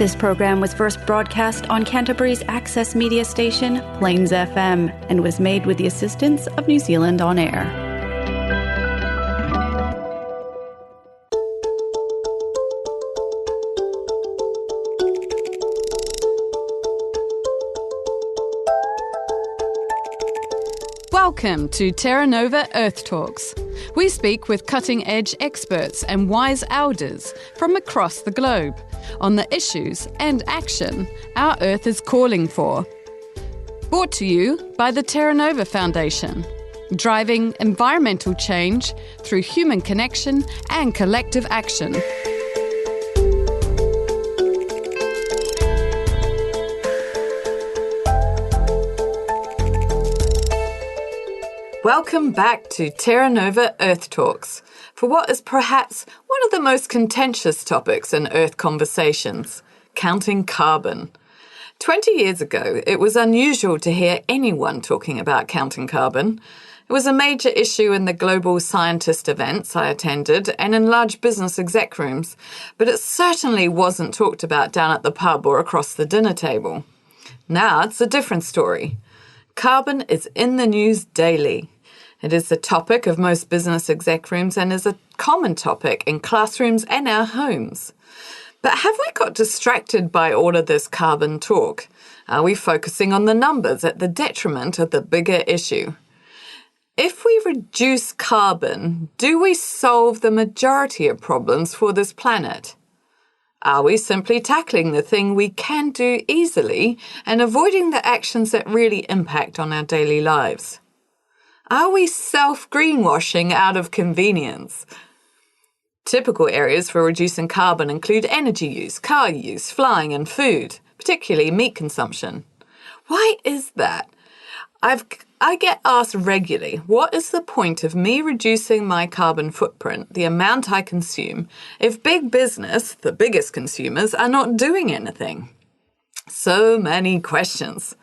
This program was first broadcast on Canterbury's access media station, Plains FM, and was made with the assistance of New Zealand On Air. Welcome to Terra Nova Earth Talks. We speak with cutting-edge experts and wise elders from across the globe on the issues and action our Earth is calling for. Brought to you by the Terra Nova Foundation, driving environmental change through human connection and collective action. Welcome back to Terra Nova Earth Talks for what is perhaps one of the most contentious topics in Earth conversations, counting carbon. 20 years ago, it was unusual to hear anyone talking about counting carbon. It was a major issue in the global scientist events I attended and in large business exec rooms, but it certainly wasn't talked about down at the pub or across the dinner table. Now it's a different story. Carbon is in the news daily. It is the topic of most business exec rooms and is a common topic in classrooms and our homes. But have we got distracted by all of this carbon talk? Are we focusing on the numbers at the detriment of the bigger issue? If we reduce carbon, do we solve the majority of problems for this planet? Are we simply tackling the thing we can do easily and avoiding the actions that really impact on our daily lives? Are we self-greenwashing out of convenience? Typical areas for reducing carbon include energy use, car use, flying and food, particularly meat consumption. Why is that? I get asked regularly, what is the point of me reducing my carbon footprint, the amount I consume, if big business, the biggest consumers, are not doing anything? So many questions.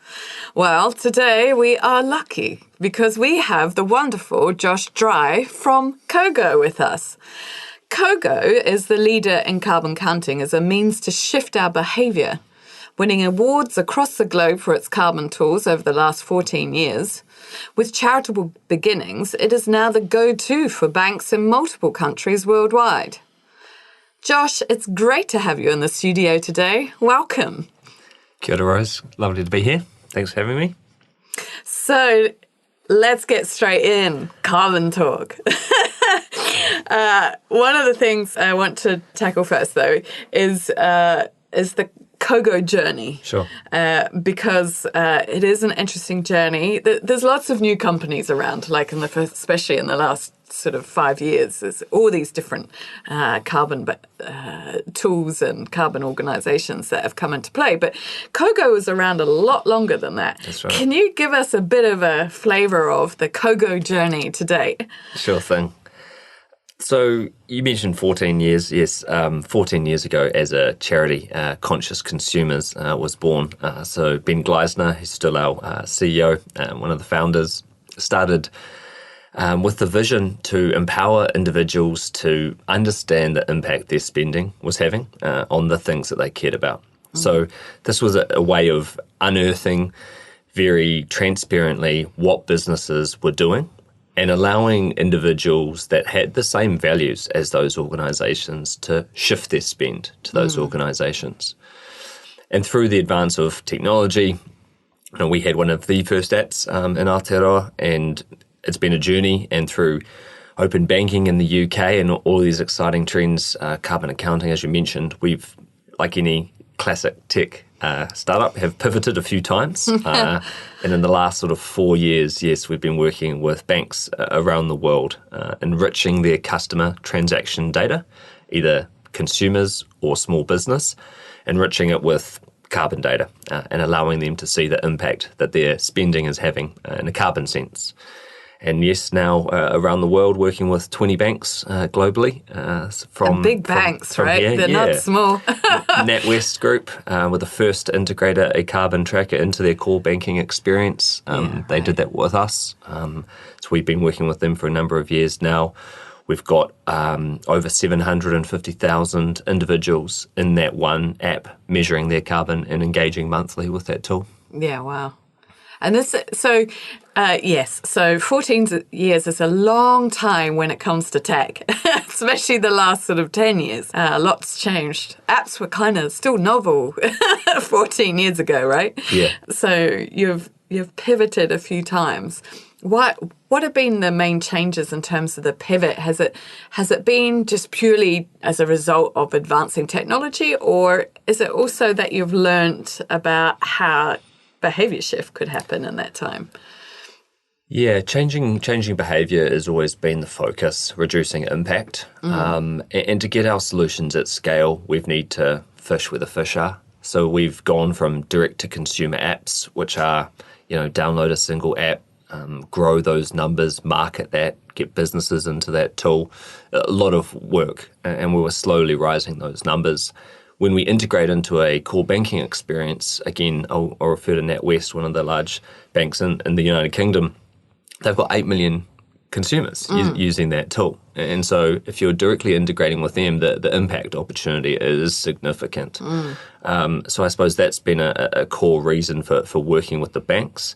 Well, today we are lucky because we have the wonderful Josh Dry from Kogo with us. Kogo is the leader in carbon counting as a means to shift our behaviour, winning awards across the globe for its carbon tools over the last 14 years. With charitable beginnings, it is now the go-to for banks in multiple countries worldwide. Josh, it's great to have you in the studio today. Welcome. Kia ora, Rose. Lovely to be here. Thanks for having me. So let's get straight in. Carbon talk. One of the things I want to tackle first, though, is the Kogo journey. Sure. Because it is an interesting journey. There's lots of new companies around, like especially in the last sort of 5 years. There's all these different carbon tools and carbon organisations that have come into play. But Kogo was around a lot longer than that. That's right. Can you give us a bit of a flavour of the Kogo journey to date? Sure thing. So you mentioned 14 years. Yes, 14 years ago as a charity, Conscious Consumers was born. So Ben Gleisner, who's still our CEO, one of the founders, started with the vision to empower individuals to understand the impact their spending was having on the things that they cared about. So this was a way of unearthing very transparently what businesses were doing and allowing individuals that had the same values as those organisations to shift their spend to those organisations. And through the advance of technology, we had one of the first apps in Aotearoa, and it's been a journey, and through open banking in the UK and all these exciting trends, carbon accounting, as you mentioned, we've, like any classic tech startup, have pivoted a few times. And in the last sort of 4 years, yes, we've been working with banks around the world, enriching their customer transaction data, either consumers or small business, enriching it with carbon data and allowing them to see the impact that their spending is having in a carbon sense. And yes, now around the world, working with 20 banks globally. Big banks, right? Here. They're not small. NatWest Group were the first to integrate a carbon tracker into their core banking experience. They did that with us. So we've been working with them for a number of years now. We've got over 750,000 individuals in that one app measuring their carbon and engaging monthly with that tool. Yeah, wow. And this, so 14 years is a long time when it comes to tech, especially the last sort of 10 years. Lots changed. Apps were kind of still novel 14 years ago, right? Yeah. So you've pivoted a few times. What have been the main changes in terms of the pivot? Has it been just purely as a result of advancing technology, or is it also that you've learnt about how behaviour shift could happen in that time? Yeah, changing behaviour has always been the focus, reducing impact. And to get our solutions at scale, we need to fish where the fish are. So we've gone from direct-to-consumer apps, which are, download a single app, grow those numbers, market that, get businesses into that tool. A lot of work, and we were slowly rising those numbers. When we integrate into a core banking experience, again, I'll refer to NatWest, one of the large banks in the United Kingdom. They've got 8 million consumers using that tool. And so if you're directly integrating with them, the impact opportunity is significant. So I suppose that's been a core reason for working with the banks.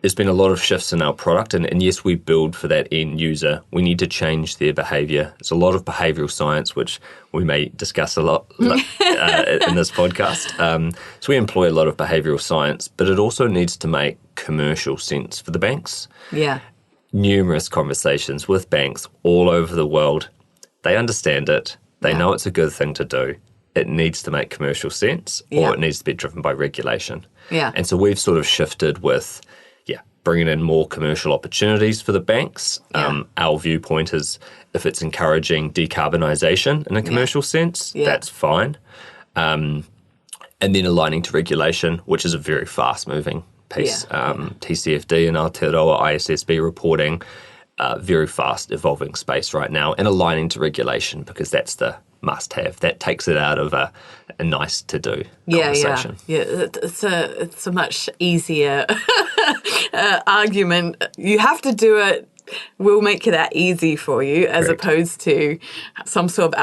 There's been a lot of shifts in our product, and yes, we build for that end user. We need to change their behaviour. There's a lot of behavioural science, which we may discuss a lot in this podcast. So we employ a lot of behavioural science, but it also needs to make commercial sense for the banks. Yeah. Numerous conversations with banks all over the world. They understand it. They know it's a good thing to do. It needs to make commercial sense, or it needs to be driven by regulation. Yeah. And so we've sort of shifted with bringing in more commercial opportunities for the banks. Our viewpoint is if it's encouraging decarbonisation in a commercial sense, that's fine. And then aligning to regulation, which is a very fast-moving piece. TCFD and Aotearoa ISSB reporting, very fast evolving space right now, and aligning to regulation because that's the must-have. That takes it out of a nice to-do conversation. Yeah. It's a much easier argument. You have to do it. We'll make it that easy for you, as opposed to some sort of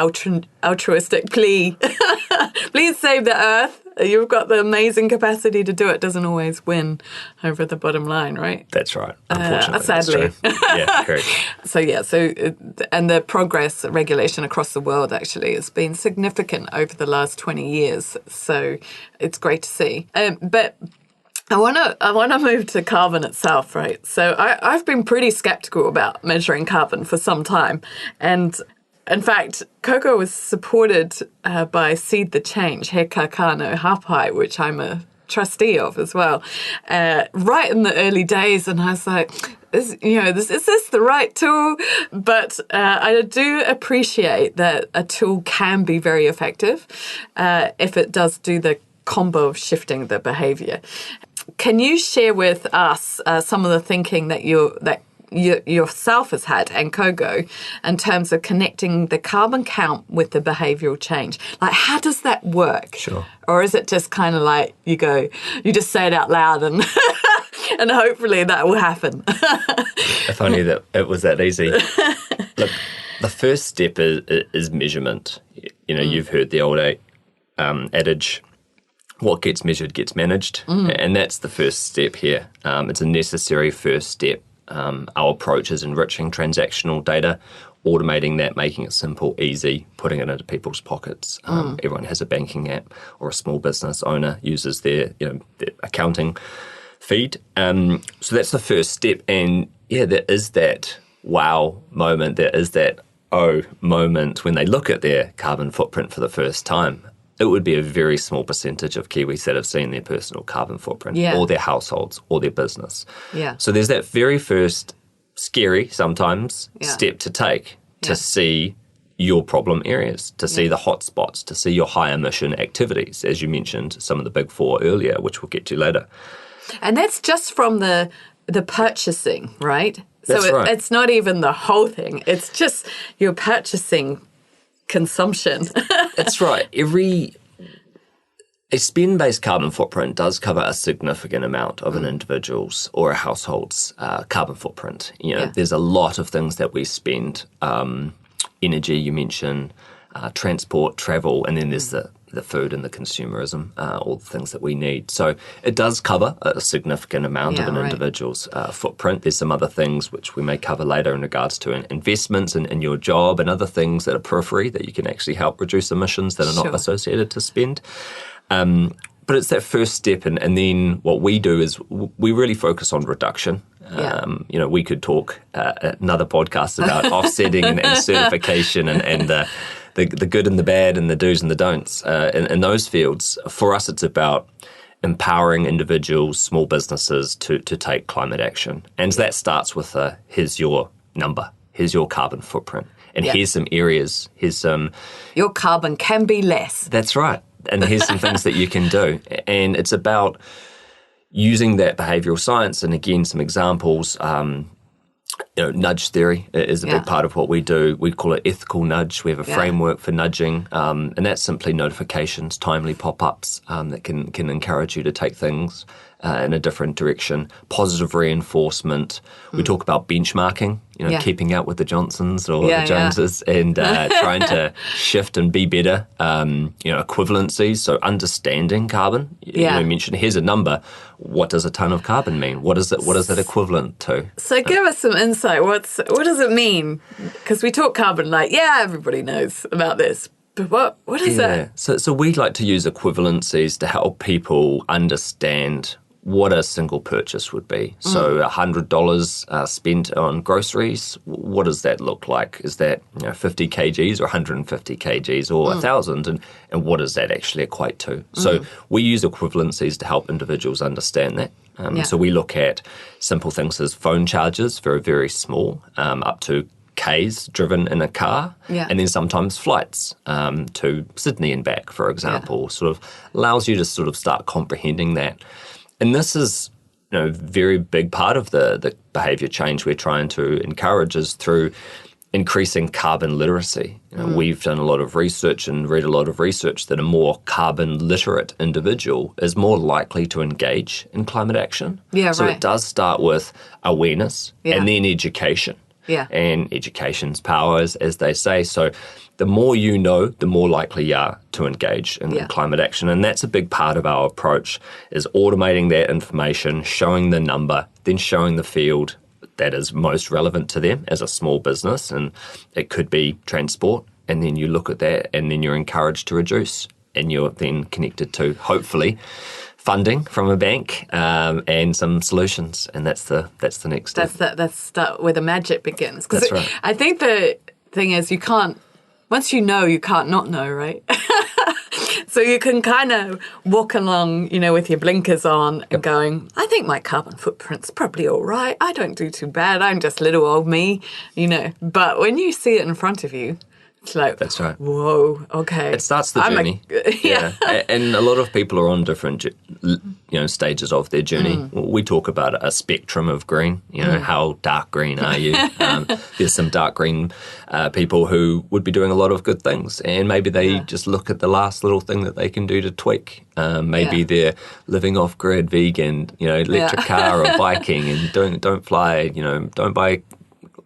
altruistic plea. Please save the earth. You've got the amazing capacity to do it. Doesn't always win over the bottom line, right? That's right. Unfortunately, sadly. That's true. Yeah, correct. And the progress regulation across the world actually has been significant over the last 20 years. So it's great to see. But I want to move to carbon itself, right? So I've been pretty skeptical about measuring carbon for some time, and in fact, Coco was supported by Seed the Change, He Kakano Hapai, which I'm a trustee of as well, right in the early days. And I was like, is this the right tool? But I do appreciate that a tool can be very effective if it does do the combo of shifting the behaviour. Can you share with us some of the thinking that you yourself has had and Kogo in terms of connecting the carbon count with the behavioural change? Like, how does that work? Sure. Or is it just kind of like you just say it out loud and and hopefully that will happen? If only that it was that easy. Look, the first step is measurement. You've heard the old adage, what gets measured gets managed. And that's the first step here. It's a necessary first step. Our approach is enriching transactional data, automating that, making it simple, easy, putting it into people's pockets. Everyone has a banking app, or a small business owner uses their accounting feed. So that's the first step. And there is that wow moment. There is that moment when they look at their carbon footprint for the first time. It would be a very small percentage of Kiwis that have seen their personal carbon footprint, or their households, or their business. Yeah. So there's that very first scary, sometimes, step to take to see your problem areas, to see the hot spots, to see your high emission activities, as you mentioned, some of the big four earlier, which we'll get to later. And that's just from the purchasing, right? That's right. It's not even the whole thing. It's just your purchasing consumption. That's right. A spend-based carbon footprint does cover a significant amount of an individual's or a household's carbon footprint. There's a lot of things that we spend. Energy, you mentioned, transport, travel, and then there's the food and the consumerism, all the things that we need. So it does cover a significant amount of an individual's footprint. There's some other things which we may cover later in regards to investments in your job and other things that are periphery that you can actually help reduce emissions that are not associated to spend. But it's that first step, and then what we do is we really focus on reduction. We could talk another podcast about offsetting and certification and the good and the bad and the do's and the don'ts in those fields. For us, it's about empowering individuals, small businesses to take climate action. And that starts with here's your number, here's your carbon footprint, and here's some areas, here's some... Your carbon can be less. That's right. And here's some things that you can do. And it's about using that behavioural science, and again, some examples. Nudge theory is a big part of what we do. We call it ethical nudge. We have a framework for nudging, and that's simply notifications, timely pop-ups that can encourage you to take things in a different direction. Positive reinforcement. We talk about benchmarking, keeping up with the Johnsons or the Joneses and trying to shift and be better. Equivalencies, so understanding carbon. You mentioned, here's a number. What does a ton of carbon mean? What is that equivalent to? So give us some insight. What does it mean? Because we talk carbon like, everybody knows about this. But what is that? So we like to use equivalencies to help people understand what a single purchase would be. So $100 spent on groceries, what does that look like? Is that 50 kgs or 150 kgs or 1,000? And what does that actually equate to? So we use equivalencies to help individuals understand that. So we look at simple things as phone charges, very, very small, up to Ks driven in a car, and then sometimes flights to Sydney and back, for example, sort of allows you to sort of start comprehending that. And this is, a very big part of the behaviour change we're trying to encourage is through increasing carbon literacy. We've done a lot of research and read a lot of research that a more carbon literate individual is more likely to engage in climate action. So it does start with awareness and then education. And education's power, as they say. So the more you know, the more likely you are to engage in climate action. And that's a big part of our approach, is automating that information, showing the number, then showing the field that is most relevant to them as a small business. And it could be transport. And then you look at that and then you're encouraged to reduce. And you're then connected to, hopefully, funding from a bank and some solutions, and that's the next step. That's where the magic begins. That's right. I think the thing is, you can't, once you know, you can't not know, right? So you can kind of walk along, with your blinkers on and going, I think my carbon footprint's probably all right. I don't do too bad. I'm just little old me, But when you see it in front of you, it's like, that's right. Whoa, okay. It starts the journey. And a lot of people are on different, stages of their journey. We talk about a spectrum of green. How dark green are you? There's some dark green people who would be doing a lot of good things, and maybe they just look at the last little thing that they can do to tweak. Maybe they're living off grid, vegan, electric car or biking, and don't fly. Don't buy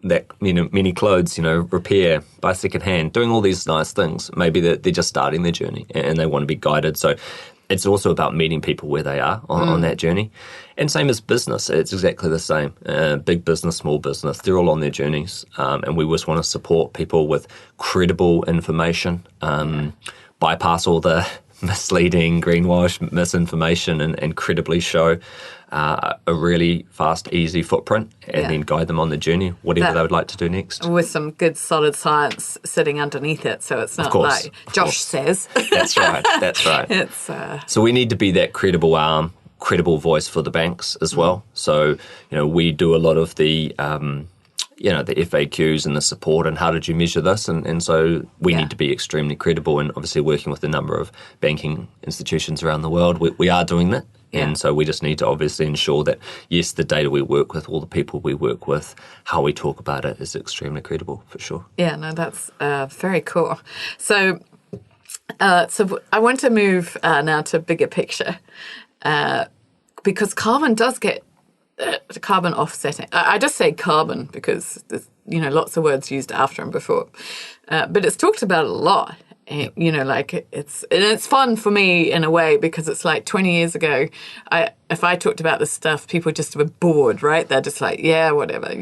that many clothes, repair, buy second hand, doing all these nice things. Maybe they're just starting their journey and they want to be guided. So it's also about meeting people where they are on that journey. And same as business, it's exactly the same. Big business, small business, they're all on their journeys. And we just want to support people with credible information, bypass all the misleading, greenwash, misinformation, and credibly show a really fast, easy footprint, and then guide them on the journey, whatever they would like to do next. With some good, solid science sitting underneath it, so it's not like Josh says. That's right. It's So we need to be that credible arm, credible voice for the banks as well. So, we do a lot of the the FAQs and the support and how did you measure this? And so we need to be extremely credible, and obviously working with a number of banking institutions around the world, we are doing that. And so we just need to obviously ensure that, yes, the data we work with, all the people we work with, how we talk about it is extremely credible, for sure. Yeah, no, that's very cool. So So I want to move now to bigger picture because carbon does get carbon offsetting. I just say carbon because there's, lots of words used after and before. But it's talked about a lot. Like it's fun for me in a way because it's like 20 years ago, if I talked about this stuff, people just were bored, right? They're just like, yeah, whatever,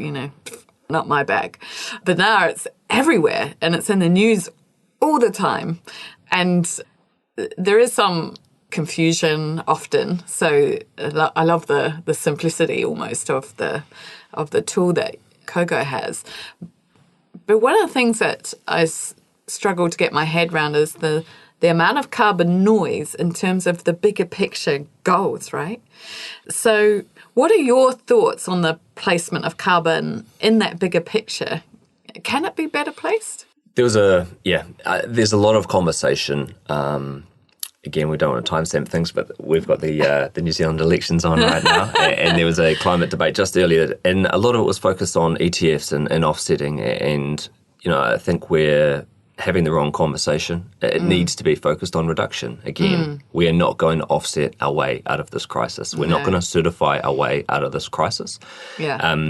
not my bag. But now it's everywhere and it's in the news all the time. And there is some confusion often. So I love the simplicity almost of the tool that Kogo has. But one of the things that I struggle to get my head around is the amount of carbon noise in terms of the bigger picture goals, right? So what are your thoughts on the placement of carbon in that bigger picture? Can it be better placed? There's a lot of conversation. Again, we don't want to timestamp things, but we've got the New Zealand elections on right now, and there was a climate debate just earlier, and a lot of it was focused on ETFs and offsetting, and I think we're having the wrong conversation. It needs to be focused on reduction. Again, we are not going to offset our way out of this crisis. We're not going to certify our way out of this crisis. Yeah.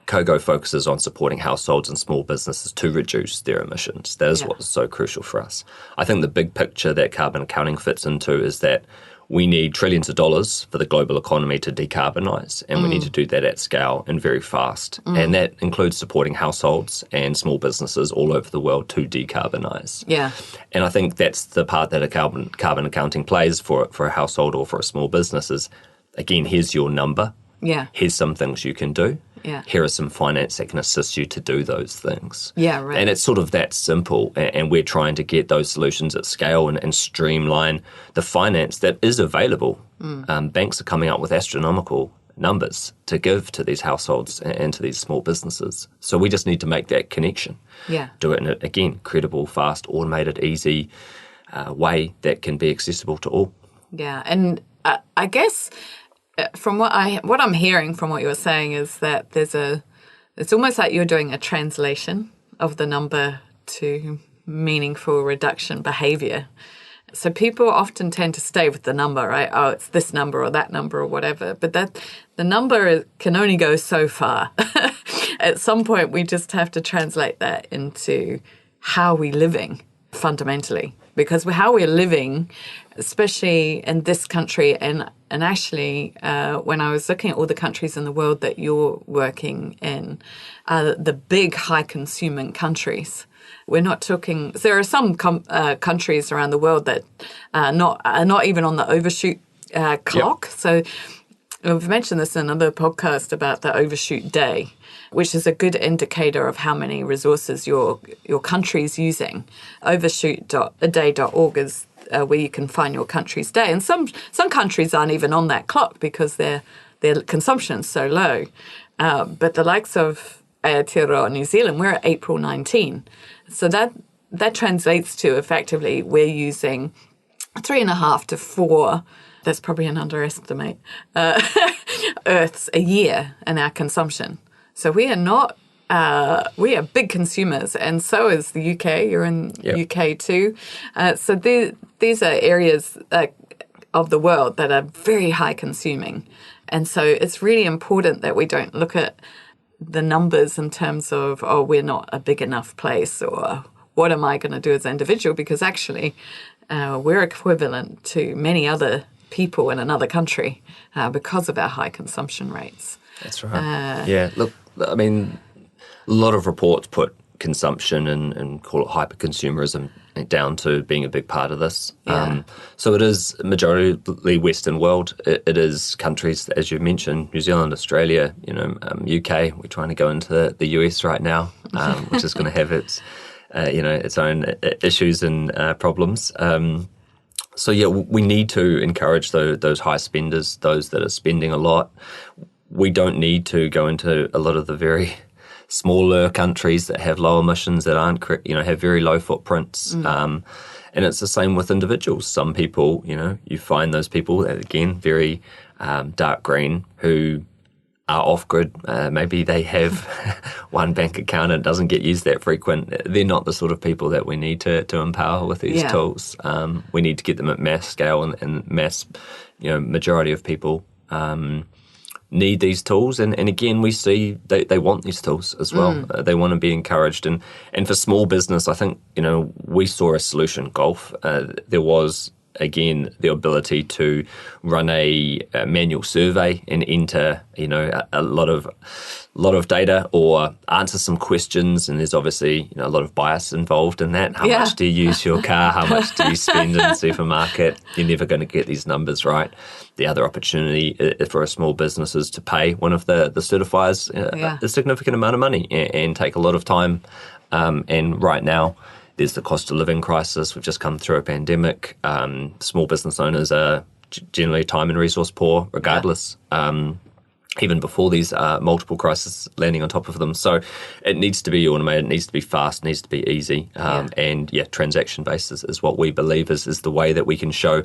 Kogo focuses on supporting households and small businesses to reduce their emissions. That is what's so crucial for us. I think the big picture that carbon accounting fits into is that we need trillions of dollars for the global economy to decarbonise, and we need to do that at scale and very fast. And that includes supporting households and small businesses all over the world to decarbonise. Yeah. And I think that's the part that a carbon accounting plays for a household or for a small business is, again, here's your number. Yeah. Here's some things you can do. Yeah. Here are some finance that can assist you to do those things. Yeah, right. And it's sort of that simple. And we're trying to get those solutions at scale and streamline the finance that is available. Banks are coming up with astronomical numbers to give to these households and to these small businesses. So we just need to make that connection. Yeah. Do it in, again, credible, fast, automated, easy way that can be accessible to all. Yeah. And I guess from what I'm hearing from what you were saying is that it's almost like you're doing a translation of the number to meaningful reduction behaviour. So people often tend to stay with the number, right? Oh, it's this number or that number or whatever. But the number can only go so far. At some point, we just have to translate that into how we're living fundamentally. Because how we're living, especially in this country, and actually when I was looking at all the countries in the world that you're working in, the big high-consuming countries, we're not talking. There are some countries around the world that are not even on the overshoot clock. Yep. So we've mentioned this in another podcast about the overshoot day, which is a good indicator of how many resources your country's using. Overshoot.aday.org is where you can find your country's day. And some countries aren't even on that clock because their consumption's so low. But the likes of Aotearoa, New Zealand, we're at April 19. So that translates to effectively we're using 3.5 to 4, that's probably an underestimate, Earths a year in our consumption. So we are not, we are big consumers, and so is the UK. You're in UK too. So these are areas of the world that are very high consuming. And so it's really important that we don't look at the numbers in terms of, oh, we're not a big enough place, or what am I going to do as an individual? Because actually we're equivalent to many other people in another country because of our high consumption rates. That's right. Look, I mean, a lot of reports put consumption and call it hyper-consumerism down to being a big part of this. Yeah. So it is majority Western world. It is countries, as you mentioned, New Zealand, Australia, UK. We're trying to go into the US right now, which is going to have its, its own issues and problems. So we need to encourage those high spenders, those that are spending a lot. We don't need to go into a lot of the very smaller countries that have low emissions, that aren't, have very low footprints. And it's the same with individuals. Some people, you find those people that, again, very dark green, who are off-grid. Maybe they have one bank account and it doesn't get used that frequent. They're not the sort of people that we need to empower with these tools. We need to get them at mass scale and mass, majority of people need these tools. And again, we see they want these tools as well. They want to be encouraged. And for small business, I think, we saw a solution, Golf. There was, again, the ability to run a manual survey and enter, a lot of data or answer some questions. And there's obviously, a lot of bias involved in that. How much do you use your car? How much do you spend in the supermarket? You're never going to get these numbers right. The other opportunity for a small business is to pay one of the certifiers a significant amount of money and take a lot of time. And right now, there's the cost of living crisis. We've just come through a pandemic. Small business owners are generally time and resource poor, regardless, even before these multiple crises landing on top of them. So it needs to be automated, it needs to be fast, it needs to be easy. And transaction-based is what we believe is the way that we can show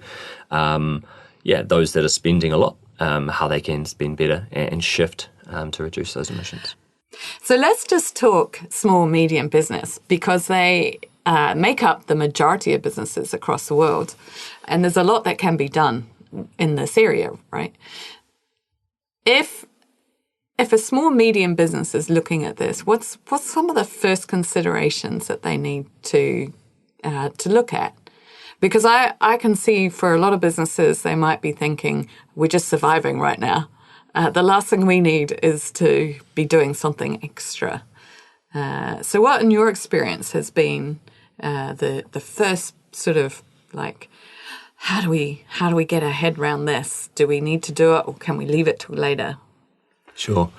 those that are spending a lot, how they can spend better and shift to reduce those emissions. So let's just talk small, medium business, because they make up the majority of businesses across the world. And there's a lot that can be done in this area, right? If a small, medium business is looking at this, what's some of the first considerations that they need to look at? Because I can see for a lot of businesses, they might be thinking, we're just surviving right now. The last thing we need is to be doing something extra. So what, in your experience, has been the first sort of like, how do we get our head around this? Do we need to do it, or can we leave it till later? Sure.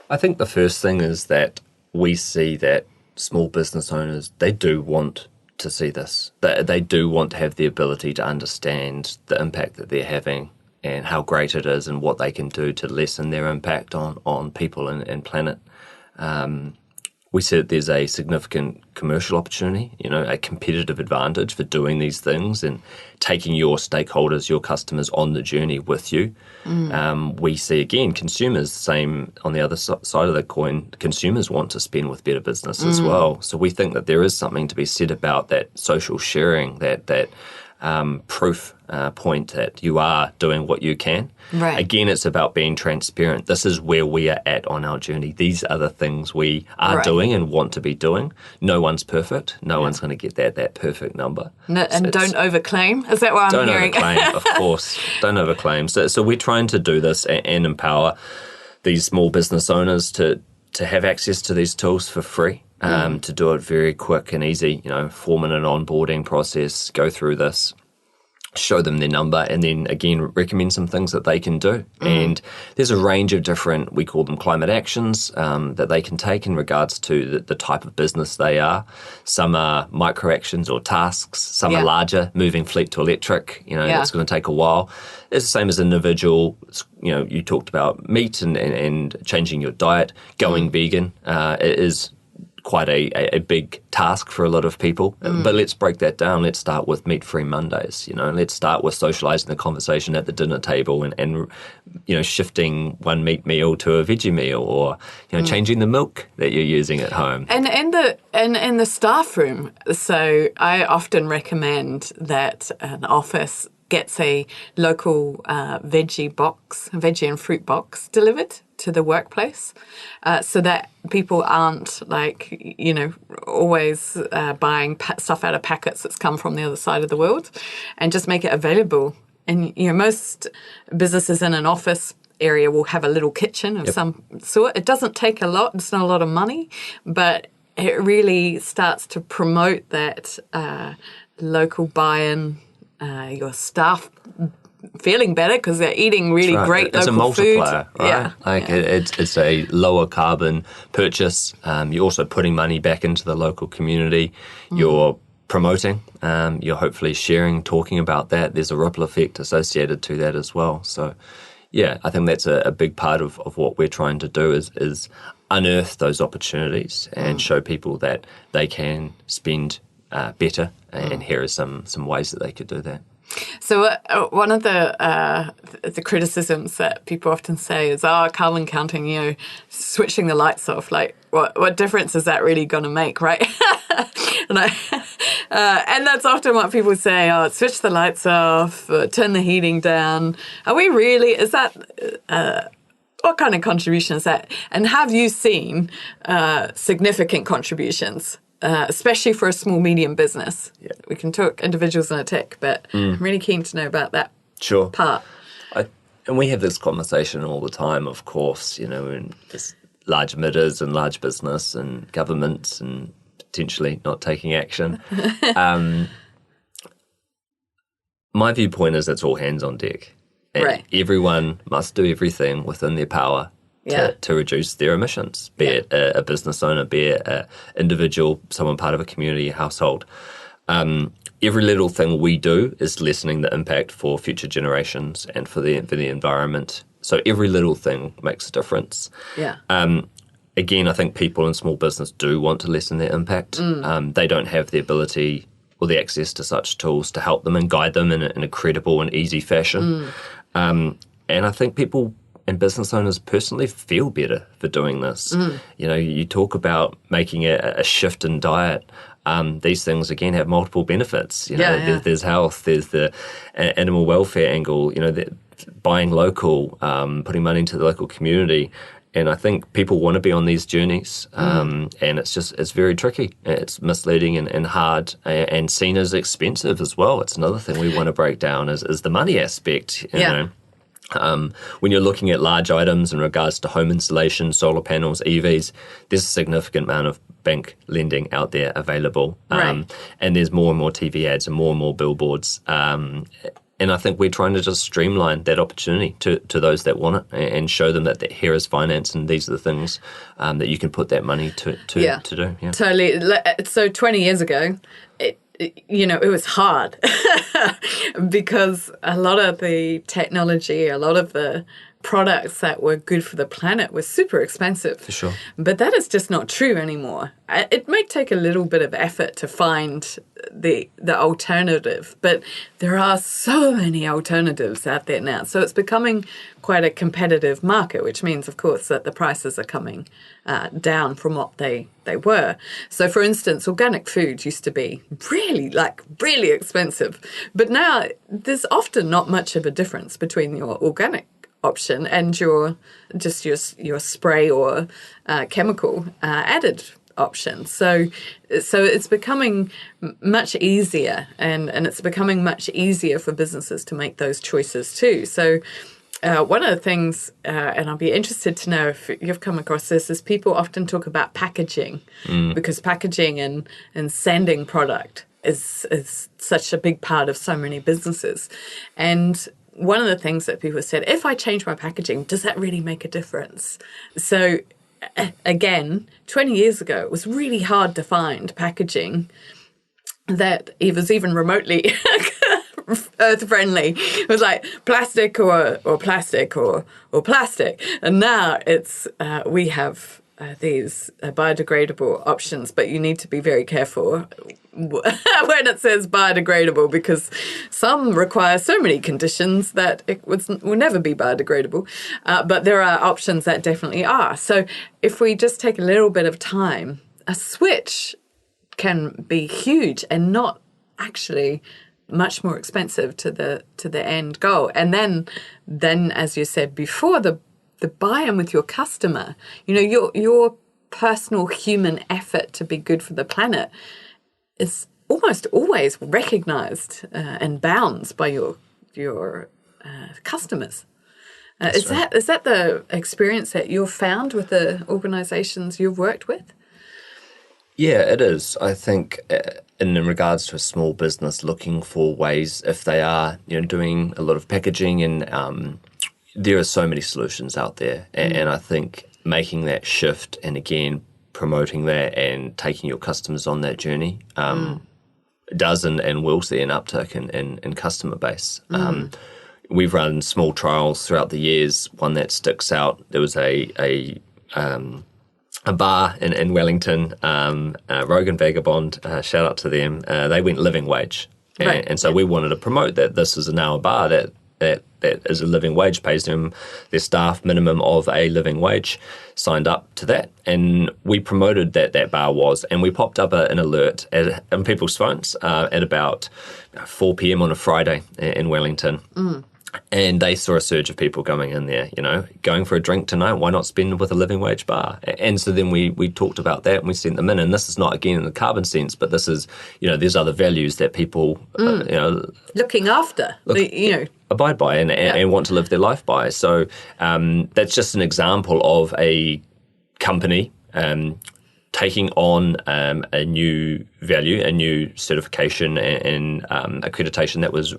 I think the first thing is that we see that small business owners, they do want to see this. They do want to have the ability to understand the impact that they're having and how great it is and what they can do to lessen their impact on people and planet. We see that there's a significant commercial opportunity, a competitive advantage for doing these things and taking your stakeholders, your customers on the journey with you. We see, again, consumers, same on the other side of the coin, consumers want to spend with better business as well. So we think that there is something to be said about that social sharing, that proof point that you are doing what you can. Right. Again, it's about being transparent. This is where we are at on our journey. These are the things we are doing and want to be doing. No one's perfect. No one's going to get that perfect number. No, and don't overclaim. Is that what I'm hearing? Don't overclaim, of course. Don't overclaim. So we're trying to do this and empower these small business owners to have access to these tools for free. To do it very quick and easy, 4-minute onboarding process, go through this, show them their number, and then again recommend some things that they can do. And there's a range of different, we call them climate actions, that they can take in regards to the type of business they are. Some are micro actions or tasks, some are larger, moving fleet to electric, it's going to take a while. It's the same as an individual. You talked about meat and changing your diet, going vegan. It is quite a big task for a lot of people. But let's break that down. Let's start with meat-free Mondays. Let's start with socialising the conversation at the dinner table and shifting one meat meal to a veggie meal, or changing the milk that you're using at home. And in the staff room, so I often recommend that an office gets a local veggie and fruit box delivered to the workplace, so that people aren't always buying stuff out of packets that's come from the other side of the world, and just make it available. And most businesses in an office area will have a little kitchen of some sort. It doesn't take a lot. It's not a lot of money, but it really starts to promote that local buy-in. Your staff feeling better because they're eating really great it's local food. It's a multiplier, right? It's a lower carbon purchase. You're also putting money back into the local community. You're promoting. You're hopefully sharing, talking about that. There's a ripple effect associated to that as well. So, I think that's a big part of what we're trying to do is unearth those opportunities and show people that they can spend better, and here are some ways that they could do that. So one of the criticisms that people often say is, carbon counting, switching the lights off, like what difference is that really going to make, right? And that's often what people say, switch the lights off, turn the heating down. Are we really, is that, what kind of contribution is that? And have you seen significant contributions? Especially for a small, medium business. Yeah. We can talk individuals in a tick, but I'm really keen to know about that part. And we have this conversation all the time, of course, in this large emitters and large business and governments and potentially not taking action. My viewpoint is it's all hands on deck. And everyone must do everything within their power to reduce their emissions, be it a business owner, be it an individual, someone part of a community, a household. Every little thing we do is lessening the impact for future generations and for the environment. So every little thing makes a difference. Yeah. Again, I think people in small business do want to lessen their impact. They don't have the ability or the access to such tools to help them and guide them in a credible and easy fashion. And I think people and business owners personally feel better for doing this. You talk about making a shift in diet. These things, again, have multiple benefits. There's health, there's the animal welfare angle, buying local, putting money into the local community. And I think people want to be on these journeys, and it's very tricky. It's misleading and hard and seen as expensive as well. It's another thing we want to break down is the money aspect, you know. When you're looking at large items in regards to home installation, solar panels, EVs, there's a significant amount of bank lending out there available. And there's more and more TV ads and more billboards. And I think we're trying to just streamline that opportunity to those that want it and show them that here is finance and these are the things that you can put that money to do. Yeah. Totally. So 20 years ago, it was hard because a lot of the technology, a lot of the products that were good for the planet were super expensive. For sure. But that is just not true anymore. It may take a little bit of effort to find the alternative, but there are so many alternatives out there now. So it's becoming quite a competitive market, which means, of course, that the prices are coming down from what they were. So, for instance, organic food used to be really expensive. But now there's often not much of a difference between your organic option and your spray or chemical added option. So it's becoming much easier, and it's becoming much easier for businesses to make those choices too. So one of the things, and I'll be interested to know if you've come across this, is people often talk about packaging because packaging and sending product is such a big part of so many businesses. And one of the things that people said, if I change my packaging, does that really make a difference? So again, 20 years ago, it was really hard to find packaging that it was even remotely earth-friendly. It was like plastic or plastic or plastic. And now it's we have these biodegradable options, but you need to be very careful when it says biodegradable because some require so many conditions that it will never be biodegradable. But there are options that definitely are. So if we just take a little bit of time, a switch can be huge and not actually much more expensive to the end goal. And then as you said before, the buy-in with your customer, your personal human effort to be good for the planet is almost always recognized and bounds by your customers. Is that the experience that you've found with the organizations you've worked with? Yeah, it is. I think in regards to a small business looking for ways, if they are doing a lot of packaging and there are so many solutions out there. And I think making that shift and again promoting that and taking your customers on that journey does and will see an uptick in customer base. We've run small trials throughout the years. One that sticks out, there was a bar in Wellington, Rogan Vagabond, shout out to them. They went living wage. Right. And so we wanted to promote that this is now a bar that is a living wage, pays them their staff minimum of a living wage, signed up to that. And we promoted that bar was, and we popped up an alert on people's phones at about 4 p.m. on a Friday in Wellington. And they saw a surge of people going in there, going for a drink tonight. Why not spend with a living wage bar? And so then we talked about that and we sent them in. And this is not, again, in the carbon sense, but this is, there's other values that people, looking after, abide by and want to live their life by. So that's just an example of a company taking on a new value, a new certification and accreditation that was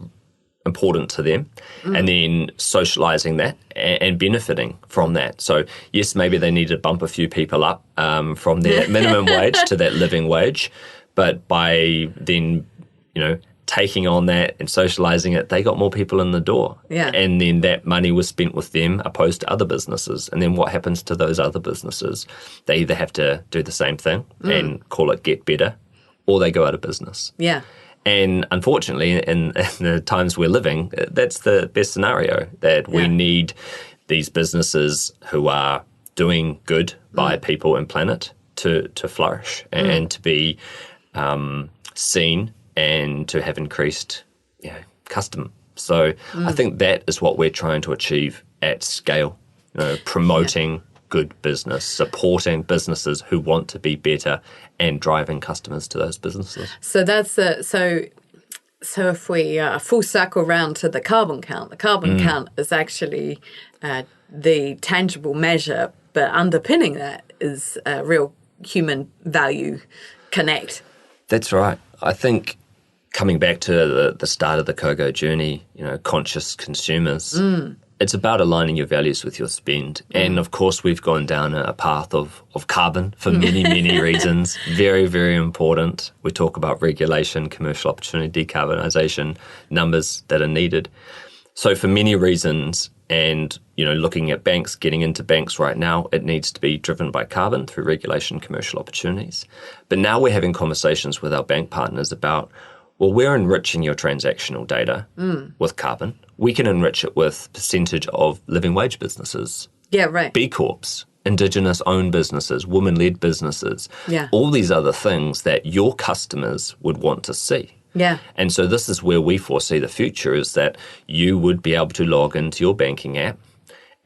important to them, and then socializing that and benefiting from that. So yes, maybe they need to bump a few people up from their minimum wage to that living wage, but by then, taking on that and socializing it, they got more people in the door. Yeah. And then that money was spent with them opposed to other businesses. And then what happens to those other businesses? They either have to do the same thing and call it Get Better, or they go out of business. Yeah. And unfortunately, in the times we're living, that's the best scenario, that we need these businesses who are doing good by people and planet to flourish and to be seen and to have increased custom. So I think that is what we're trying to achieve at scale, promoting good business, supporting businesses who want to be better and driving customers to those businesses. So that's so if we full circle round to the carbon count count is actually the tangible measure, but underpinning that is a real human value connect. That's right. I think coming back to the start of the Kogo journey, conscious consumers, it's about aligning your values with your spend. And of course, we've gone down a path of carbon for many, many reasons. Very, very important. We talk about regulation, commercial opportunity, decarbonisation, numbers that are needed. So for many reasons, and looking at banks, getting into banks right now, it needs to be driven by carbon through regulation, commercial opportunities. But now we're having conversations with our bank partners about, well, we're enriching your transactional data with carbon. We can enrich it with percentage of living wage businesses. Yeah, right. B Corps, Indigenous-owned businesses, women-led businesses, all these other things that your customers would want to see. Yeah. And so this is where we foresee the future, is that you would be able to log into your banking app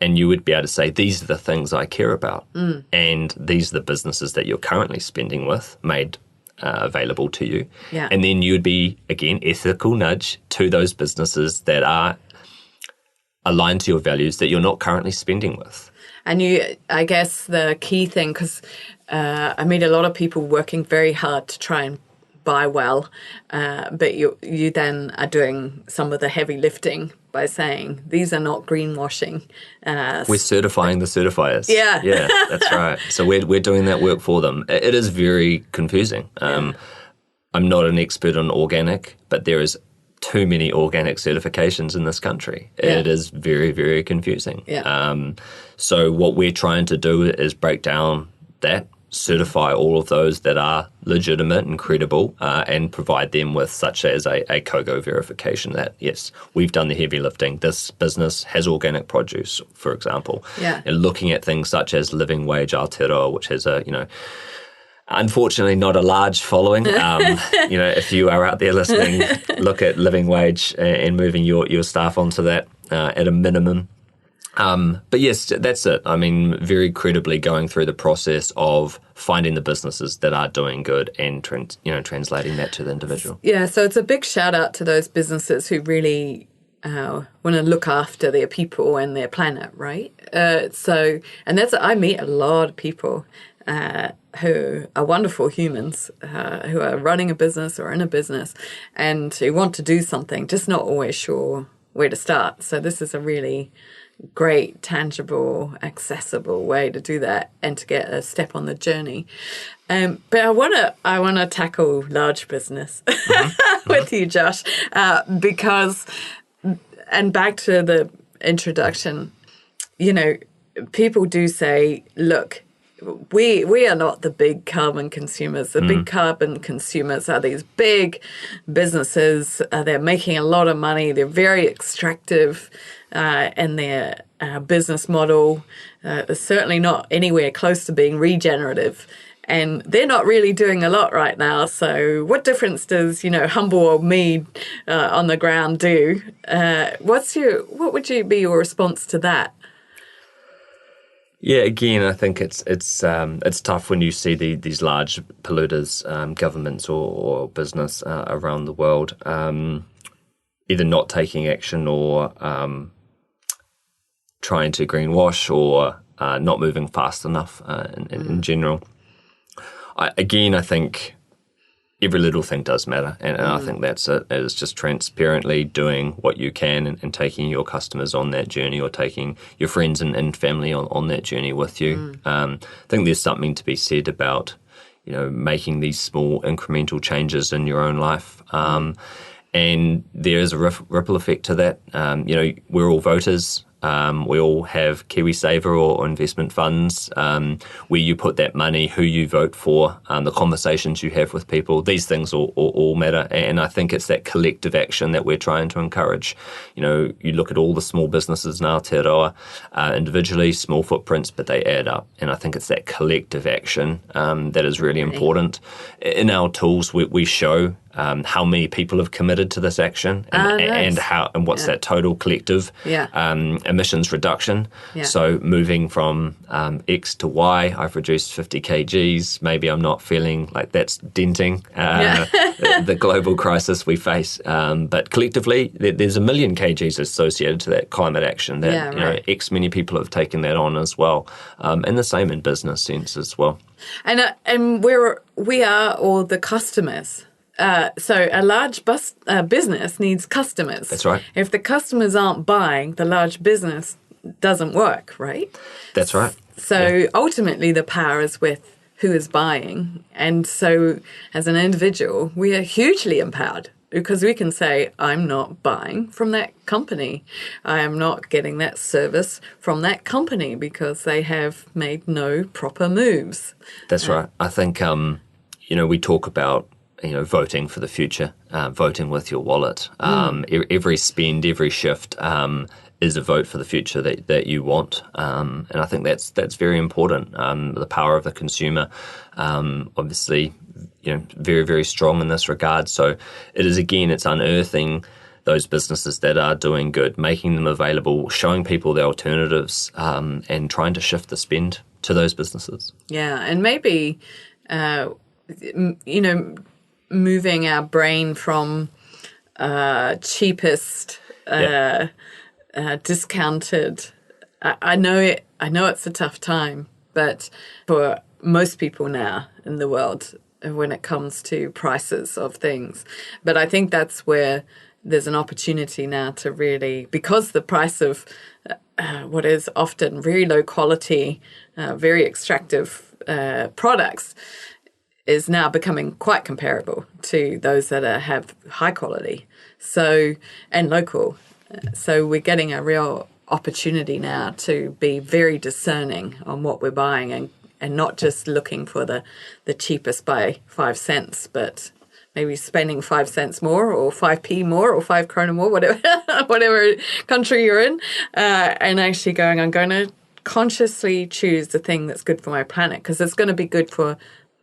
and you would be able to say, these are the things I care about. And these are the businesses that you're currently spending with, made available to you. Yeah. And then you'd be, again, ethical nudge to those businesses that are aligned to your values that you're not currently spending with. And I guess the key thing, because I meet a lot of people working very hard to try and buy well, but you then are doing some of the heavy lifting by saying these are not greenwashing. We're certifying the certifiers. Yeah. Yeah, that's right. So we're doing that work for them. It is very confusing. I'm not an expert on organic, but there is too many organic certifications in this country. Yeah. It is very, very confusing. Yeah. So what we're trying to do is break down that, certify all of those that are legitimate and credible, and provide them with such as a Kogo verification that, yes, we've done the heavy lifting. This business has organic produce, for example. Yeah. And looking at things such as living wage Aotearoa, which has unfortunately not a large following. If you are out there listening, look at living wage and moving your staff onto that at a minimum. But yes, that's it. I mean, very credibly going through the process of finding the businesses that are doing good and translating that to the individual. Yeah, so it's a big shout out to those businesses who really want to look after their people and their planet, right? I meet a lot of people who are wonderful humans, who are running a business or in a business and who want to do something, just not always sure where to start. So this is a really great, tangible, accessible way to do that and to get a step on the journey. But I want to tackle large business with you, Josh, because, and back to the introduction, people do say, look, we are not the big carbon consumers. The big carbon consumers are these big businesses. They're making a lot of money. They're very extractive in their business model. They're certainly not anywhere close to being regenerative. And they're not really doing a lot right now. So what difference does, humble old me on the ground do? What would be your response to that? Yeah, again, I think it's tough when you see these large polluters, governments or business around the world, either not taking action or trying to greenwash or not moving fast enough in general. I think every little thing does matter, and I think that's it. It's just transparently doing what you can and taking your customers on that journey, or taking your friends and family on that journey with you. I think there's something to be said about, making these small incremental changes in your own life. And there is a ripple effect to that. We're all voters. We all have KiwiSaver or investment funds, where you put that money, who you vote for, the conversations you have with people. These things all matter. And I think it's that collective action that we're trying to encourage. You look at all the small businesses in Aotearoa, individually, small footprints, but they add up. And I think it's that collective action that is really important. In our tools, we show how many people have committed to this action, and what's that total collective emissions reduction. So moving from X to Y, I've reduced 50 kgs. Maybe I'm not feeling like that's denting the global crisis we face. But collectively, there's 1 million kgs associated to that climate action that X many people have taken that on as well. And the same in business sense as well. And we are all the customers. So a large business needs customers. That's right. If the customers aren't buying, the large business doesn't work, right? That's right. So ultimately the power is with who is buying. And so as an individual, we are hugely empowered, because we can say, I'm not buying from that company. I am not getting that service from that company because they have made no proper moves. That's right. I think, we talk about voting for the future, voting with your wallet. Every spend, every shift is a vote for the future that you want. And I think that's very important. The power of the consumer, obviously, very, very strong in this regard. So it's unearthing those businesses that are doing good, making them available, showing people the alternatives, and trying to shift the spend to those businesses. Yeah, and maybe, moving our brain from cheapest, discounted. I know it's a tough time, but for most people now in the world, when it comes to prices of things, but I think that's where there's an opportunity now to really, because the price of what is often very low quality, very extractive products is now becoming quite comparable to those that have high quality, and local. So we're getting a real opportunity now to be very discerning on what we're buying, and not just looking for the cheapest by 5 cents, but maybe spending 5 cents more, or 5p more, or 5 krona more, whatever country you're in, and actually going, I'm going to consciously choose the thing that's good for my planet, because it's going to be good for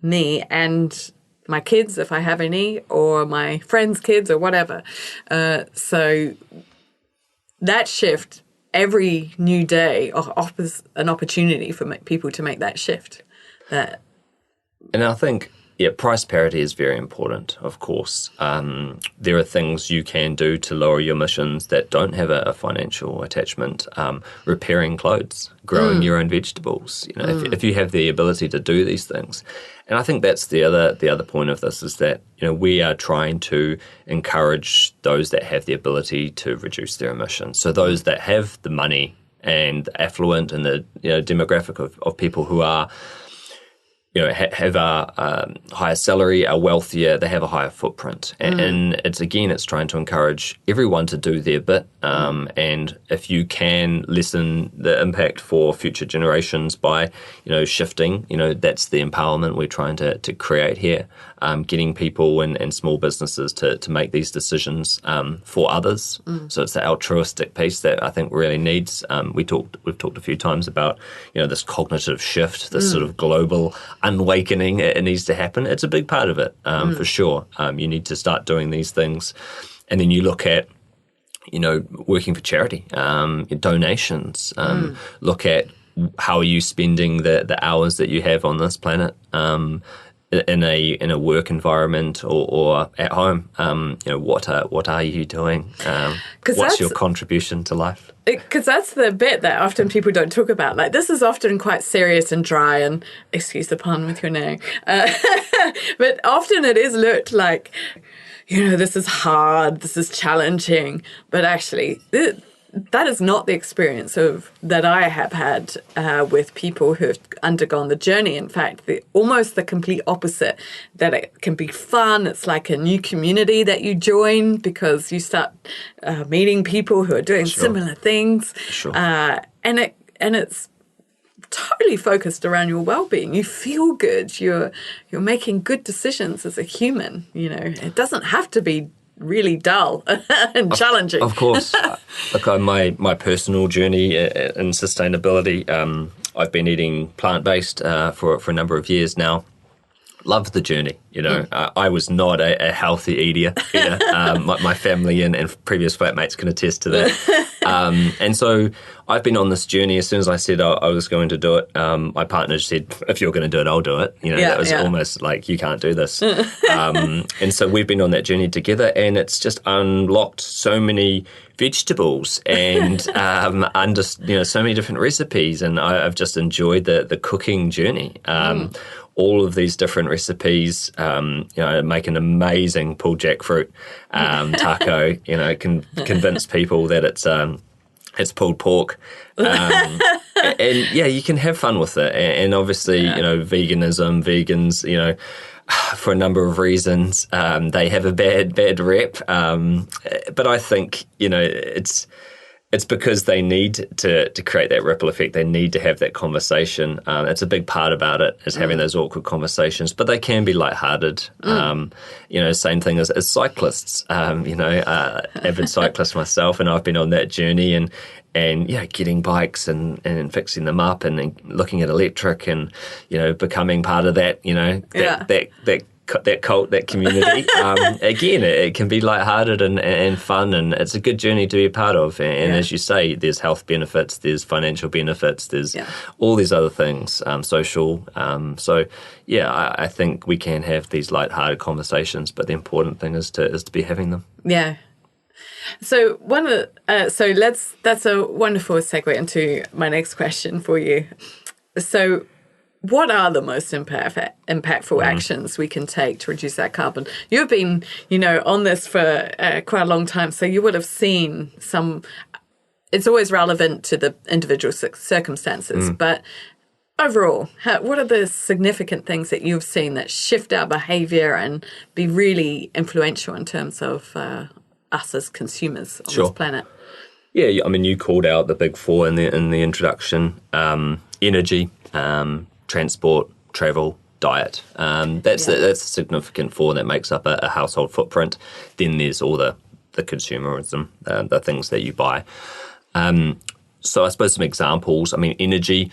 me and my kids, if I have any, or my friends' kids, or whatever. So that shift every new day offers an opportunity for people to make that shift. And I think, price parity is very important, of course. There are things you can do to lower your emissions that don't have a financial attachment. Repairing clothes, growing your own vegetables. If you have the ability to do these things. And I think that's the other point of this, is that we are trying to encourage those that have the ability to reduce their emissions. So those that have the money and the affluent and the demographic of people who are have a higher salary, are wealthier, they have a higher footprint. And it's trying to encourage everyone to do their bit. And if you can lessen the impact for future generations by, shifting, that's the empowerment we're trying to create here, getting people and small businesses to make these decisions for others. So it's the altruistic piece that I think really needs. We've talked a few times about, this cognitive shift, this sort of global awakening. It needs to happen. It's a big part of it, for sure. You need to start doing these things. And then you look at, working for charity, donations, look at how are you spending the hours that you have on this planet, in a work environment or at home. What are you doing? What's your contribution to life? Because that's the bit that often people don't talk about. Like, this is often quite serious and dry, and excuse the pun with your name, but often it is looked like, this is hard, this is challenging, but actually that is not the experience that I have had with people who have undergone the journey. In fact, almost the complete opposite, that it can be fun. It's like a new community that you join because you start meeting people who are doing similar things. Sure. And it's totally focused around your well-being. You feel good. You're making good decisions as a human. It doesn't have to be really dull and challenging. Of course. Look, my personal journey in sustainability, I've been eating plant-based for a number of years now. Love the journey. I was not a healthy eater. My family and previous flatmates can attest to that. And so I've been on this journey. As soon as I said I was going to do it, my partner said, if you're going to do it, I'll do it. That was almost like, you can't do this. And so we've been on that journey together, and it's just unlocked so many vegetables and so many different recipes. And I've just enjoyed the cooking journey. All of these different recipes, make an amazing pulled jackfruit taco. Convince people that it's pulled pork, and you can have fun with it. And obviously, veganism, vegans, for a number of reasons, they have a bad rep. But I think it's because they need to create that ripple effect. They need to have that conversation. It's a big part about it, is having those awkward conversations, but they can be lighthearted. Same thing as cyclists. Avid cyclist myself, and I've been on that journey and getting bikes and fixing them up and looking at electric and, becoming part of that, that cult, that community. Again, it can be lighthearted and fun, and it's a good journey to be a part of. And as you say, there's health benefits, there's financial benefits, there's all these other things, social. I think we can have these lighthearted conversations, but the important thing is to be having them. Yeah. So that's a wonderful segue into my next question for you. So, what are the most impactful actions we can take to reduce our carbon? You've been, on this for quite a long time, so you would have seen some. It's always relevant to the individual circumstances, but overall, what are the significant things that you've seen that shift our behaviour and be really influential in terms of us as consumers on this planet? Yeah, I mean, you called out the big four in the introduction: energy, transport, travel, diet. That's a significant four that makes up a household footprint. Then there's all the consumerism, the things that you buy. So I suppose some examples. I mean, energy.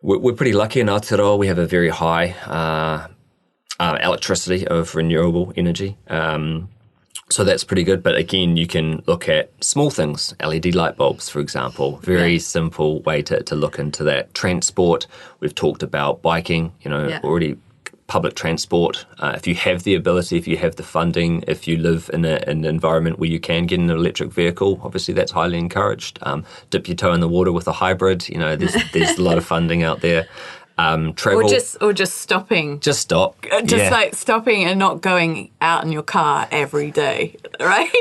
We're pretty lucky in Aotearoa. We have a very high electricity of renewable energy. So that's pretty good. But again, you can look at small things, LED light bulbs, for example. Very simple way to look into that. Transport, we've talked about biking, already public transport. If you have the ability, if you have the funding, if you live in an environment where you can get an electric vehicle, obviously that's highly encouraged. Dip your toe in the water with a hybrid. There's a lot of funding out there. Travel. Or just stopping. Just stop. Just like stopping and not going out in your car every day, right?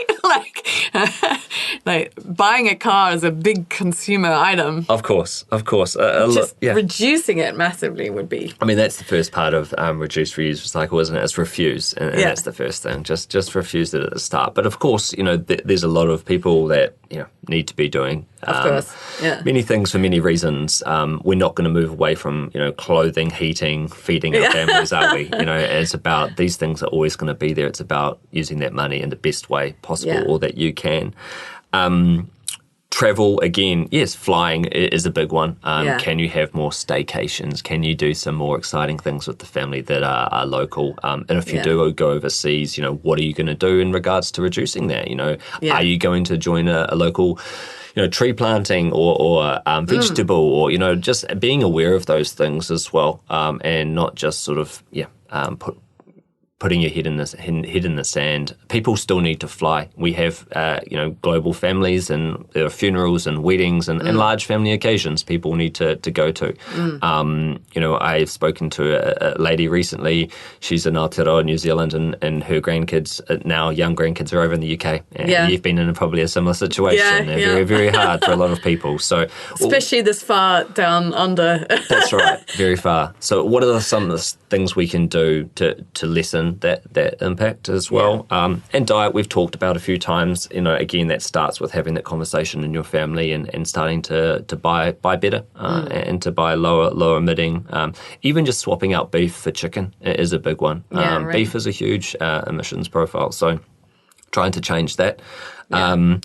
like buying a car is a big consumer item. Of course. Just reducing it massively would be. I mean, that's the first part of reduce, reuse, recycle, isn't it? It's refuse, and that's the first thing. Just refuse it at the start. But of course, there's a lot of people that need to be doing many things for many reasons. We're not going to move away from clothing, heating, feeding our families, are we? It's about these things are always going to be there. It's about using that money in the best way possible, or that you can. Travel, again, yes, flying is a big one. Can you have more staycations? Can you do some more exciting things with the family that are local? And if you do go overseas, what are you going to do in regards to reducing that? Are you going to join a local tree planting or vegetable or, just being aware of those things as well, and not just sort of, putting your head in the sand. People still need to fly. We have, global families, and there are funerals and weddings and large family occasions people need to go to. I've spoken to a lady recently. She's in Aotearoa, New Zealand, and her grandkids, now young grandkids, are over in the UK. And you've been in probably a similar situation. They're very, very hard for a lot of people. So, especially this far down under. That's right, very far. So what are some of the things we can do to lessen that impact as well? And diet, we've talked about a few times. Again, that starts with having that conversation in your family and starting to buy better and to buy lower emitting. Even just swapping out beef for chicken is a big one. Beef is a huge emissions profile, so trying to change that. And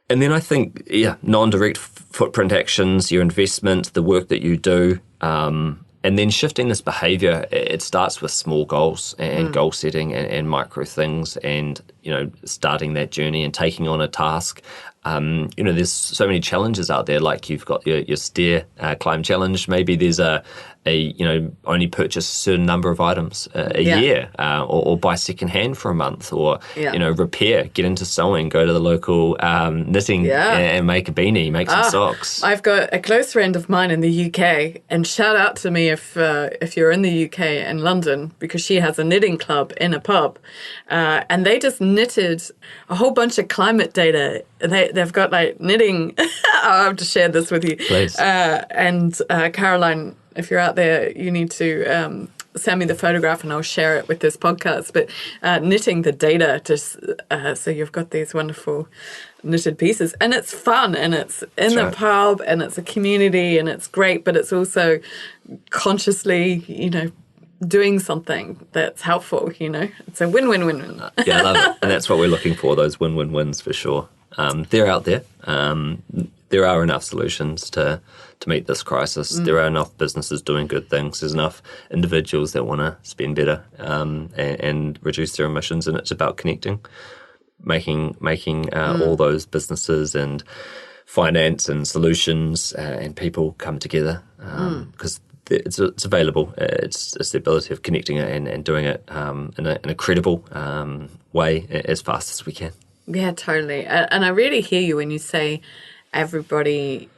then I think, non-direct footprint actions, your investment, the work that you do, and then shifting this behaviour. It starts with small goals and goal setting and micro things, and starting that journey and taking on a task. There's so many challenges out there. Like you've got your stair climb challenge. Maybe there's a only purchase a certain number of items a year, or buy second hand for a month, or repair, get into sewing, go to the local knitting and make a beanie, make some socks. I've got a close friend of mine in the UK, and shout out to me if you're in the UK and London, because she has a knitting club in a pub, and they just knitted a whole bunch of climate data. They've got like knitting. I'll have to share this with you. Please. And Caroline, if you're out there, you need to send me the photograph and I'll share it with this podcast. But knitting the data, so you've got these wonderful knitted pieces. And it's fun, and it's in the pub, and it's a community, and it's great. But it's also consciously, doing something that's helpful, It's a win-win-win-win. I love it. And that's what we're looking for, those win-win-wins for sure. They're out there. There are enough solutions to meet this crisis. There are enough businesses doing good things. There's enough individuals that want to spend better and reduce their emissions. And it's about connecting, making all those businesses and finance and solutions and people come together, because it's available. It's the ability of connecting it and doing it in a credible way as fast as we can. Yeah, totally. And I really hear you when you say everybody,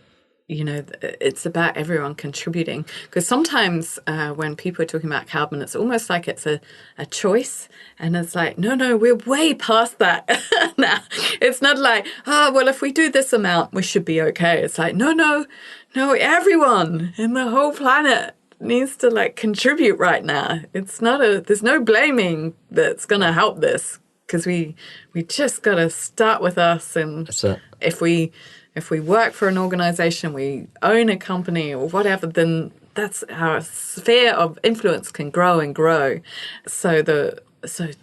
it's about everyone contributing. Because sometimes when people are talking about carbon, it's almost like it's a choice. And it's like, no, we're way past that now. It's not like, well, if we do this amount, we should be okay. It's like, no, everyone in the whole planet needs to contribute right now. It's not there's no blaming that's going to help this. Because we just got to start with us, and if we work for an organisation, we own a company or whatever, then that's our sphere of influence can grow and grow. So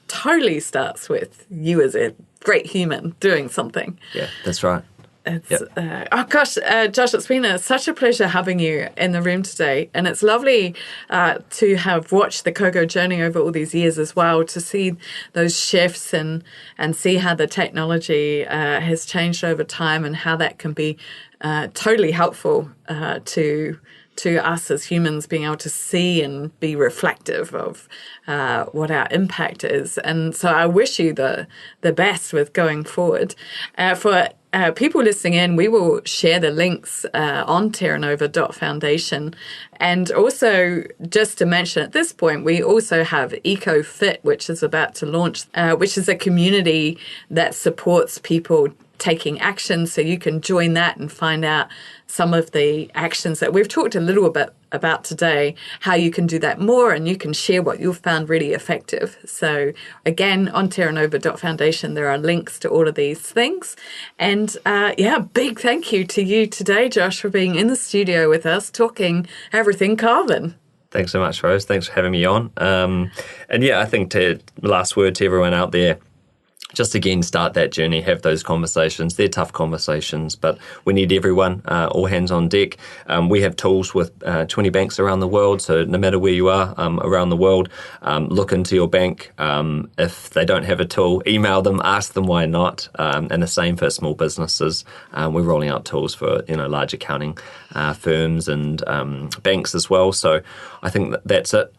totally starts with you as a great human doing something. Yeah, that's right. Josh, it's been such a pleasure having you in the room today. And it's lovely to have watched the Cocoa journey over all these years as well, to see those shifts and see how the technology has changed over time, and how that can be totally helpful to us as humans, being able to see and be reflective of what our impact is. And so I wish you the best with going forward. For people listening in, we will share the links on terranova.foundation. And also, just to mention at this point, we also have EcoFit, which is about to launch, which is a community that supports people taking action. So you can join that and find out some of the actions that we've talked a little bit about today, how you can do that more, and you can share what you've found really effective. So again, on terranova.foundation, there are links to all of these things. And big thank you to you today, Josh, for being in the studio with us, talking everything carbon. Thanks so much, Rose. Thanks for having me on. I think last word to everyone out there, just again, start that journey, have those conversations. They're tough conversations, but we need everyone, all hands on deck. We have tools with 20 banks around the world, so no matter where you are around the world, look into your bank. If they don't have a tool, email them, ask them why not, and the same for small businesses. We're rolling out tools for large accounting firms and banks as well. So I think that's it.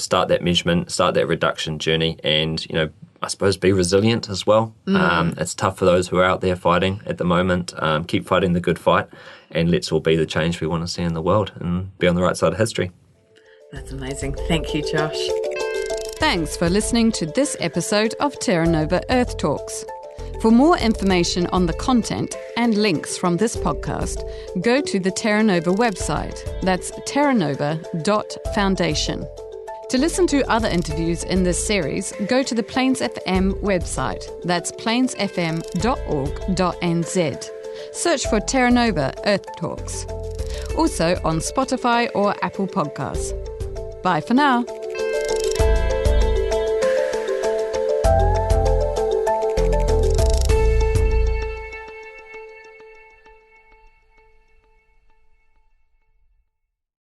Start that measurement, start that reduction journey, and I suppose be resilient as well. It's tough for those who are out there fighting at the moment. Keep fighting the good fight, and let's all be the change we want to see in the world and be on the right side of history. That's amazing. Thank you, Josh. Thanks for listening to this episode of Terra Nova Earth Talks. For more information on the content and links from this podcast, go to the Terra Nova website. That's terranova.foundation. To listen to other interviews in this series, go to the Plains FM website. That's plainsfm.org.nz. Search for Terra Nova Earth Talks. Also on Spotify or Apple Podcasts. Bye for now.